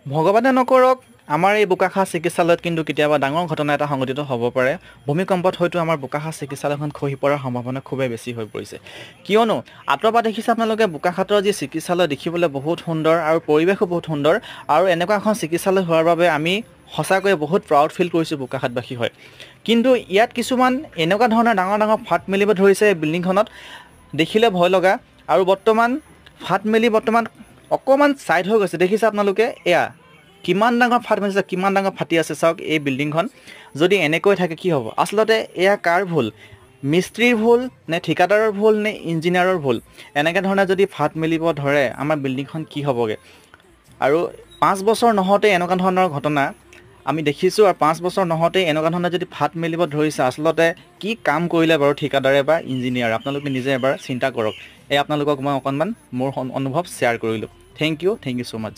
ভগৱানে নকৰক আমাৰ এই বোকাখাত চিকিৎসালয়ত কিন্তু কেতিয়াবা ডাঙৰ ঘটনা এটা সংঘটিত হ'ব পাৰে। ভূমিকম্পত হয়তো আমাৰ বোকাখাত চিকিৎসালয়খন খহি পৰাৰ সম্ভাৱনা খুবেই বেছি হৈ পৰিছে। কিয়নো আঁতৰৰ পৰা দেখিছে আপোনালোকে বোকাখাতৰ যি চিকিৎসালয় দেখিবলৈ বহুত সুন্দৰ আৰু পৰিৱেশো বহুত সুন্দৰ, আৰু এনেকুৱা এখন চিকিৎসালয় হোৱাৰ বাবে আমি সঁচাকৈয়ে বহুত প্ৰাউড ফিল কৰিছোঁ বোকাখাতবাসী হয়। কিন্তু ইয়াত কিছুমান এনেকুৱা ধৰণৰ ডাঙৰ ডাঙৰ ফাট মেলিব ধৰিছে এই বিল্ডিংখনত, দেখিলে ভয় লগা। আৰু বৰ্তমান ফাট মেলি অকণমান ছাইড হৈ গৈছে, দেখিছে আপোনালোকে এয়া কিমান ডাঙৰ ফাট মেলিছে, কিমান ডাঙৰ ফাটি আছে চাওক এই বিল্ডিংখন। যদি এনেকৈ থাকে কি হ'ব? আচলতে এয়া কাৰ ভুল? মিস্ত্ৰীৰ ভুল নে ঠিকাদাৰৰ ভুল নে ইঞ্জিনিয়াৰৰ ভুল? এনেকৈ ধৰণে যদি ফাট মেলিব ধৰে আমাৰ বিল্ডিংখন কি হ'বগৈ? আৰু 5 বছৰ নহওঁতে এনেকুৱা ধৰণৰ ঘটনা আমি দেখিছোঁ, আৰু 5 বছৰ নহওঁতে এনেকুৱা ধৰণে যদি ফাট মেলিব ধৰিছে, আচলতে কি কাম কৰিলে বাৰু ঠিকাদাৰে বা ইঞ্জিনিয়াৰ? আপোনালোকে নিজে এবাৰ চিন্তা কৰক। আপোনালোকক মই অকণমান মোৰ অনুভৱ শ্বেয়াৰ কৰিলোঁ। Thank you so' much.